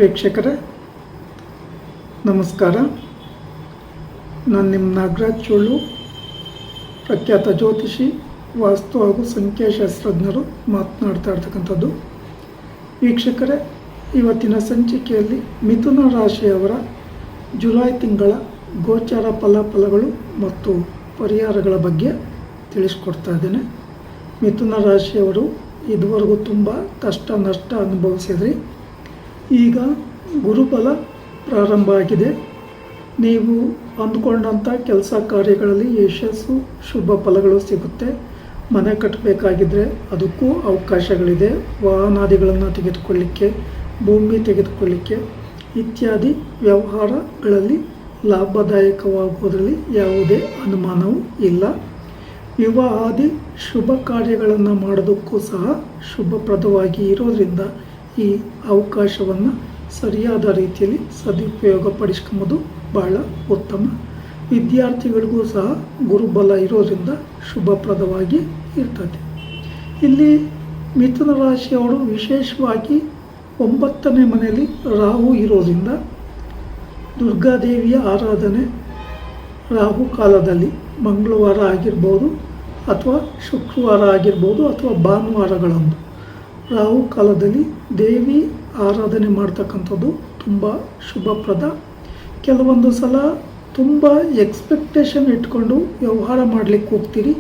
ವೀಕ್ಷಕರೇ ನಮಸ್ಕಾರ. ನಾನು ನಿಮ್ಮ ನಾಗರಾಜ್ ಚೋಳು, ಪ್ರಖ್ಯಾತ ಜ್ಯೋತಿಷಿ, ವಾಸ್ತು ಹಾಗೂ ಸಂಖ್ಯಾಶಾಸ್ತ್ರಜ್ಞರು ಮಾತನಾಡ್ತಾ ಇರ್ತಕ್ಕಂಥದ್ದು. ವೀಕ್ಷಕರೇ, ಇವತ್ತಿನ ಸಂಚಿಕೆಯಲ್ಲಿ ಮಿಥುನ ರಾಶಿಯವರ ಜುಲೈ ತಿಂಗಳ ಗೋಚಾರ ಫಲಾಫಲಗಳು ಮತ್ತು ಪರಿಹಾರಗಳ ಬಗ್ಗೆ ತಿಳಿಸ್ಕೊಡ್ತಾ ಇದ್ದೇನೆ. ಮಿಥುನ ರಾಶಿಯವರು ಇದುವರೆಗೂ ತುಂಬ ಕಷ್ಟ ನಷ್ಟ ಅನುಭವಿಸಿದ್ರಿ. ಈಗ ಗುರುಬಲ ಪ್ರಾರಂಭ ಆಗಿದೆ. ನೀವು ಅಂದ್ಕೊಂಡಂಥ ಕೆಲಸ ಕಾರ್ಯಗಳಲ್ಲಿ ಯಶಸ್ಸು, ಶುಭ ಫಲಗಳು ಸಿಗುತ್ತೆ. ಮನೆ ಕಟ್ಟಬೇಕಾಗಿದ್ದರೆ ಅದಕ್ಕೂ ಅವಕಾಶಗಳಿದೆ. ವಾಹನಾದಿಗಳನ್ನು ತೆಗೆದುಕೊಳ್ಳಿಕ್ಕೆ, ಭೂಮಿ ತೆಗೆದುಕೊಳ್ಳಿಕ್ಕೆ ಇತ್ಯಾದಿ ವ್ಯವಹಾರಗಳಲ್ಲಿ ಲಾಭದಾಯಕವಾಗುವುದರಲ್ಲಿ ಯಾವುದೇ ಅನುಮಾನವೂ ಇಲ್ಲ. ವಿವಾಹಾದಿ ಶುಭ ಕಾರ್ಯಗಳನ್ನು ಮಾಡೋದಕ್ಕೂ ಸಹ ಶುಭಪ್ರದವಾಗಿ ಇರೋದರಿಂದ ಈ ಅವಕಾಶವನ್ನು ಸರಿಯಾದ ರೀತಿಯಲ್ಲಿ ಸದುಪಯೋಗ ಪಡಿಸ್ಕೊಂಬೋದು ಬಹಳ ಉತ್ತಮ. ವಿದ್ಯಾರ್ಥಿಗಳಿಗೂ ಸಹ ಗುರುಬಲ ಇರೋದರಿಂದ ಶುಭಪ್ರದವಾಗಿ ಇರ್ತದೆ. ಇಲ್ಲಿ ಮಿಥುನ ರಾಶಿಯವರು ವಿಶೇಷವಾಗಿ 9ನೇ ಮನೆಯಲ್ಲಿ ರಾಹು ಇರೋದ್ರಿಂದ ದುರ್ಗಾದೇವಿಯ ಆರಾಧನೆ ರಾಹು ಕಾಲದಲ್ಲಿ ಮಂಗಳವಾರ ಆಗಿರ್ಬೋದು ಅಥವಾ ಶುಕ್ರವಾರ ಆಗಿರ್ಬೋದು ಅಥವಾ ಭಾನುವಾರಗಳಂದು ರಾಹು ಕಾಲದಲ್ಲಿ ದೇವಿ ಆರಾಧನೆ ಮಾಡ್ತಕ್ಕಂಥದ್ದು ತುಂಬ ಶುಭಪ್ರದ. ಕೆಲವೊಂದು ಸಲ ತುಂಬ ಎಕ್ಸ್ಪೆಕ್ಟೇಷನ್ ಇಟ್ಕೊಂಡು ವ್ಯವಹಾರ ಮಾಡಲಿಕ್ಕೆ ಹೋಗ್ತೀರಿ.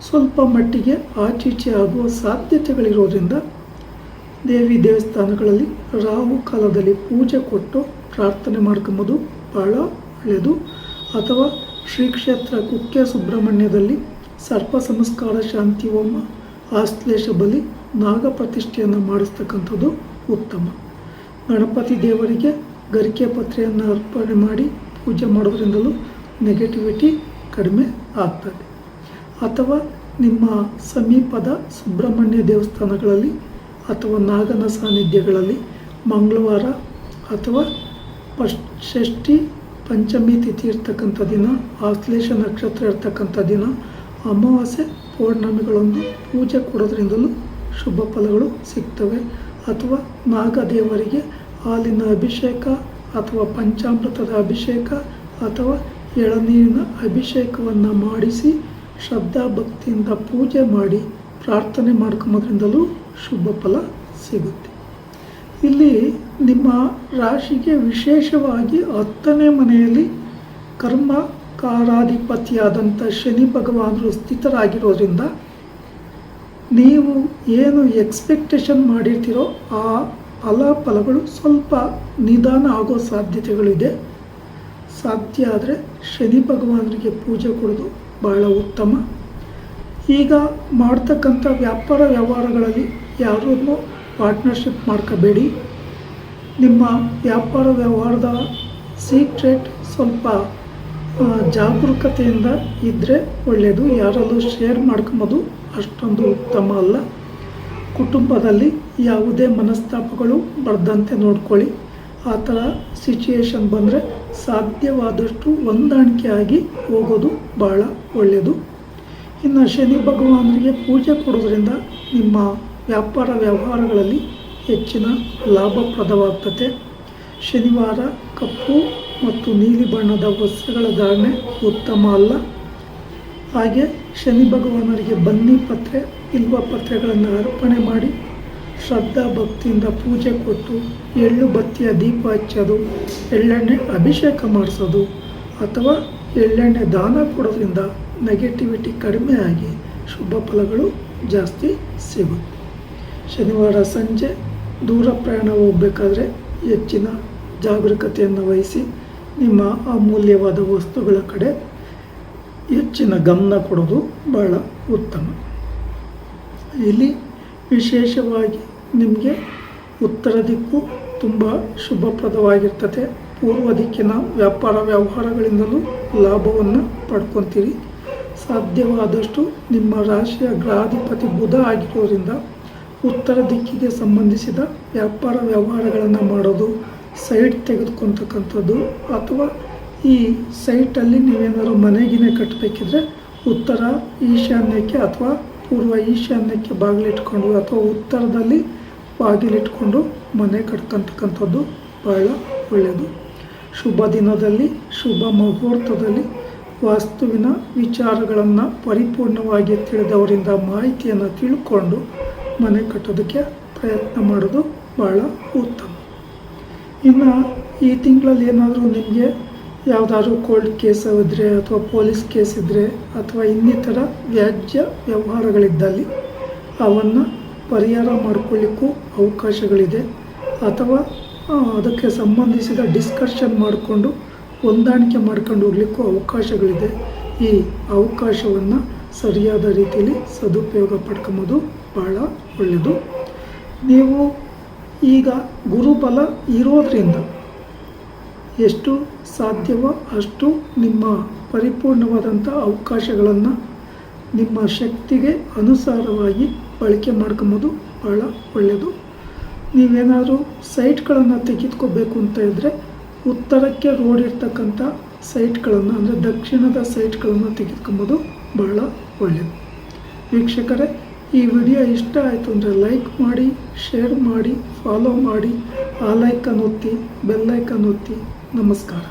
ಸ್ವಲ್ಪ ಮಟ್ಟಿಗೆ ಆಚೀಚೆ ಆಗುವ ಸಾಧ್ಯತೆಗಳಿರೋದ್ರಿಂದ ದೇವಿ ದೇವಸ್ಥಾನಗಳಲ್ಲಿ ರಾಹು ಕಾಲದಲ್ಲಿ ಪೂಜೆ ಕೊಟ್ಟು ಪ್ರಾರ್ಥನೆ ಮಾಡ್ಕೊಂಬೋದು ಭಾಳ ಒಳ್ಳೆಯದು. ಅಥವಾ ಶ್ರೀ ಕ್ಷೇತ್ರ ಕುಕ್ಕೆ ಸುಬ್ರಹ್ಮಣ್ಯದಲ್ಲಿ ಸರ್ಪ ಸಂಸ್ಕಾರ ಶಾಂತಿ ಹೋಮ, ಆಶ್ಲೇಷ ಬಲಿ, ನಾಗ ಪ್ರತಿಷ್ಠೆಯನ್ನು ಮಾಡಿಸ್ತಕ್ಕಂಥದ್ದು ಉತ್ತಮ. ಗಣಪತಿ ದೇವರಿಗೆ ಗರಿಕೆ ಪತ್ರೆಯನ್ನು ಅರ್ಪಣೆ ಮಾಡಿ ಪೂಜೆ ಮಾಡೋದ್ರಿಂದಲೂ ನೆಗೆಟಿವಿಟಿ ಕಡಿಮೆ ಆಗ್ತದೆ. ಅಥವಾ ನಿಮ್ಮ ಸಮೀಪದ ಸುಬ್ರಹ್ಮಣ್ಯ ದೇವಸ್ಥಾನಗಳಲ್ಲಿ ಅಥವಾ ನಾಗನ ಸಾನ್ನಿಧ್ಯಗಳಲ್ಲಿ ಮಂಗಳವಾರ ಅಥವಾ ಷಷ್ಠಿ ಪಂಚಮಿ ತಿಥಿ ಇರ್ತಕ್ಕಂಥ ದಿನ, ಆಶ್ಲೇಷ ನಕ್ಷತ್ರ ಇರ್ತಕ್ಕಂಥ ದಿನ, ಅಮಾವಾಸ್ಯೆ ಪೌರ್ಣಮಿಗಳೊಂದು ಪೂಜೆ ಕೊಡೋದ್ರಿಂದಲೂ ಶುಭ ಫಲಗಳು ಸಿಗ್ತವೆ. ಅಥವಾ ನಾಗದೇವರಿಗೆ ಹಾಲಿನ ಅಭಿಷೇಕ ಅಥವಾ ಪಂಚಾಮೃತದ ಅಭಿಷೇಕ ಅಥವಾ ಎಳನೀರಿನ ಅಭಿಷೇಕವನ್ನು ಮಾಡಿಸಿ ಶ್ರದ್ಧಾ ಭಕ್ತಿಯಿಂದ ಪೂಜೆ ಮಾಡಿ ಪ್ರಾರ್ಥನೆ ಮಾಡ್ಕೊಂಬೋದ್ರಿಂದಲೂ ಶುಭ ಫಲ ಸಿಗುತ್ತೆ. ಇಲ್ಲಿ ನಿಮ್ಮ ರಾಶಿಗೆ ವಿಶೇಷವಾಗಿ 10ನೇ ಮನೆಯಲ್ಲಿ ಕರ್ಮಕಾರಾಧಿಪತಿಯಾದಂಥ ಶನಿ ಭಗವಾನರು ಸ್ಥಿತರಾಗಿರೋದ್ರಿಂದ ನೀವು ಏನು ಎಕ್ಸ್ಪೆಕ್ಟೇಷನ್ ಮಾಡಿರ್ತೀರೋ ಆ ಫಲಾಫಲಗಳು ಸ್ವಲ್ಪ ನಿಧಾನ ಆಗೋ ಸಾಧ್ಯತೆಗಳಿದೆ. ಸಾಧ್ಯ ಆದರೆ ಶನಿ ಭಗವಾನರಿಗೆ ಪೂಜೆ ಕೊಡೋದು ಬಹಳ ಉತ್ತಮ. ಈಗ ಮಾಡ್ತಕ್ಕಂಥ ವ್ಯಾಪಾರ ವ್ಯವಹಾರಗಳಲ್ಲಿ ಯಾರನ್ನೂ ಪಾರ್ಟ್ನರ್ಶಿಪ್ ಮಾಡ್ಕೋಬೇಡಿ. ನಿಮ್ಮ ವ್ಯಾಪಾರ ವ್ಯವಹಾರದ ಸೀಕ್ರೆಟ್ ಸ್ವಲ್ಪ ಜಾಗರೂಕತೆಯಿಂದ ಇದ್ದರೆ ಒಳ್ಳೆಯದು. ಯಾರಲ್ಲೂ ಶೇರ್ ಮಾಡ್ಕೊಂಬೋದು ಅಷ್ಟೊಂದು ಉತ್ತಮ ಅಲ್ಲ. ಕುಟುಂಬದಲ್ಲಿ ಯಾವುದೇ ಮನಸ್ತಾಪಗಳು ಬರದಂತೆ ನೋಡ್ಕೊಳ್ಳಿ. ಆ ಥರ ಸಿಚುಯೇಷನ್ ಬಂದರೆ ಸಾಧ್ಯವಾದಷ್ಟು ಹೊಂದಾಣಿಕೆಯಾಗಿ ಹೋಗೋದು ಭಾಳ ಒಳ್ಳೆಯದು. ಇನ್ನು ಶನಿ ಭಗವಾನರಿಗೆ ಪೂಜೆ ಕೊಡೋದ್ರಿಂದ ನಿಮ್ಮ ವ್ಯಾಪಾರ ವ್ಯವಹಾರಗಳಲ್ಲಿ ಹೆಚ್ಚಿನ ಲಾಭಪ್ರದವಾಗ್ತದೆ. ಶನಿವಾರ ಕಪ್ಪು ಮತ್ತು ನೀಲಿ ಬಣ್ಣದ ವಸ್ತ್ರಗಳ ಧಾರಣೆ ಉತ್ತಮ ಅಲ್ಲ. ಹಾಗೆ ಶನಿ ಭಗವಾನರಿಗೆ ಬನ್ನಿ ಪತ್ರೆ, ಬಿಲ್ವ ಪತ್ರೆಗಳನ್ನು ಅರ್ಪಣೆ ಮಾಡಿ ಶ್ರದ್ಧಾ ಭಕ್ತಿಯಿಂದ ಪೂಜೆ ಕೊಟ್ಟು ಎಳ್ಳು ಬತ್ತಿಯ ದೀಪ ಹಚ್ಚೋದು, ಎಳ್ಳೆಣ್ಣೆ ಅಭಿಷೇಕ ಮಾಡಿಸೋದು ಅಥವಾ ಎಳ್ಳೆಣ್ಣೆ ದಾನ ಕೊಡೋದ್ರಿಂದ ನೆಗೆಟಿವಿಟಿ ಕಡಿಮೆ ಆಗಿ ಶುಭ ಫಲಗಳು ಜಾಸ್ತಿ ಸಿಗುತ್ತೆ. ಶನಿವಾರ ಸಂಜೆ ದೂರ ಪ್ರಯಾಣ ಹೋಗಬೇಕಾದ್ರೆ ಹೆಚ್ಚಿನ ಜಾಗರೂಕತೆಯನ್ನು ವಹಿಸಿ ನಿಮ್ಮ ಅಮೂಲ್ಯವಾದ ವಸ್ತುಗಳ ಕಡೆ ಹೆಚ್ಚಿನ ಗಮನ ಕೊಡೋದು ಬಹಳ ಉತ್ತಮ. ಇಲ್ಲಿ ವಿಶೇಷವಾಗಿ ನಿಮಗೆ ಉತ್ತರ ದಿಕ್ಕು ತುಂಬ ಶುಭಪ್ರದವಾಗಿರ್ತದೆ. ಪೂರ್ವ ದಿಕ್ಕಿನ ವ್ಯಾಪಾರ ವ್ಯವಹಾರಗಳಿಂದಲೂ ಲಾಭವನ್ನು ಪಡ್ಕೊತೀರಿ. ಸಾಧ್ಯವಾದಷ್ಟು ನಿಮ್ಮ ರಾಶಿಯ ಗ್ರಹಾಧಿಪತಿ ಬುಧ ಆಗಿರೋದ್ರಿಂದ ಉತ್ತರ ದಿಕ್ಕಿಗೆ ಸಂಬಂಧಿಸಿದ ವ್ಯಾಪಾರ ವ್ಯವಹಾರಗಳನ್ನು ಮಾಡೋದು, ಸೈಟ್ ತೆಗೆದುಕೊಳ್ತಕ್ಕಂಥದ್ದು ಅಥವಾ ಈ ಸೈಟಲ್ಲಿ ನೀವೇನಾದ್ರು ಮನೆಗಿನೇ ಕಟ್ಟಬೇಕಿದ್ರೆ ಉತ್ತರ ಈಶಾನ್ಯಕ್ಕೆ ಅಥವಾ ಪೂರ್ವ ಈಶಾನ್ಯಕ್ಕೆ ಬಾಗಿಲಿಟ್ಕೊಂಡು ಅಥವಾ ಉತ್ತರದಲ್ಲಿ ಬಾಗಿಲಿಟ್ಕೊಂಡು ಮನೆ ಕಟ್ಕೊಳ್ತಕ್ಕಂಥದ್ದು ಬಹಳ ಒಳ್ಳೆಯದು. ಶುಭ ದಿನದಲ್ಲಿ ಶುಭ ಮುಹೂರ್ತದಲ್ಲಿ ವಾಸ್ತುವಿನ ವಿಚಾರಗಳನ್ನು ಪರಿಪೂರ್ಣವಾಗಿ ತಿಳಿದವರಿಂದ ಮಾಹಿತಿಯನ್ನು ತಿಳ್ಕೊಂಡು ಮನೆ ಕಟ್ಟೋದಕ್ಕೆ ಪ್ರಯತ್ನ ಮಾಡೋದು ಭಾಳ ಉತ್ತಮ. ಇನ್ನು ಈ ತಿಂಗಳಲ್ಲಿ ಏನಾದರೂ ನಿಮಗೆ ಯಾವುದಾದ್ರೂ ಕೋರ್ಟ್ ಕೇಸ್ ಇದ್ದರೆ ಅಥವಾ ಪೊಲೀಸ್ ಕೇಸ್ ಇದ್ದರೆ ಅಥವಾ ಇನ್ನಿತರ ವ್ಯಾಜ್ಯ ವ್ಯವಹಾರಗಳಿದ್ದಲ್ಲಿ ಅವನ್ನು ಪರಿಹಾರ ಮಾಡಿಕೊಳ್ಳಿಕ್ಕೂ ಅವಕಾಶಗಳಿದೆ. ಅಥವಾ ಅದಕ್ಕೆ ಸಂಬಂಧಿಸಿದ ಡಿಸ್ಕಷನ್ ಮಾಡಿಕೊಂಡು ಹೊಂದಾಣಿಕೆ ಮಾಡ್ಕೊಂಡು ಹೋಗ್ಲಿಕ್ಕೂ ಅವಕಾಶಗಳಿದೆ. ಈ ಅವಕಾಶವನ್ನು ಸರಿಯಾದ ರೀತಿಯಲ್ಲಿ ಸದುಪಯೋಗ ಪಡ್ಕೊಂಬೋದು ಭಾಳ ಒಳ್ಳೆಯದು. ನೀವು ಈಗ ಗುರುಬಲ ಇರೋದರಿಂದ ಎಷ್ಟು ಸಾಧ್ಯವೋ ಅಷ್ಟು ನಿಮ್ಮ ಪರಿಪೂರ್ಣವಾದಂಥ ಅವಕಾಶಗಳನ್ನು ನಿಮ್ಮ ಶಕ್ತಿಗೆ ಅನುಸಾರವಾಗಿ ಬಳಕೆ ಮಾಡ್ಕೊಂಬೋದು ಭಾಳ ಒಳ್ಳೆಯದು. ನೀವೇನಾದರೂ ಸೈಟ್ಗಳನ್ನು ತೆಗೆದುಕೋಬೇಕು ಅಂತ ಇದ್ದರೆ ಉತ್ತರಕ್ಕೆ ರೋಡ್ ಇರ್ತಕ್ಕಂಥ ಸೈಟ್ಗಳನ್ನು ಅಂದರೆ ದಕ್ಷಿಣದ ಸೈಟ್ಗಳನ್ನು ತೆಗೆದುಕೊಂಬೋದು ಭಾಳ ಒಳ್ಳೆಯದು. ವೀಕ್ಷಕರೇ, ಈ ವಿಡಿಯೋ ಇಷ್ಟ ಆಯಿತು ಅಂದರೆ ಲೈಕ್ ಮಾಡಿ, ಶೇರ್ ಮಾಡಿ, ಫಾಲೋ ಮಾಡಿ, ಆ ಲೈಕನ್ನು ಒತ್ತಿ, ಬೆಲ್ಲೈಕನ್ನು ಒತ್ತಿ. ನಮಸ್ಕಾರ.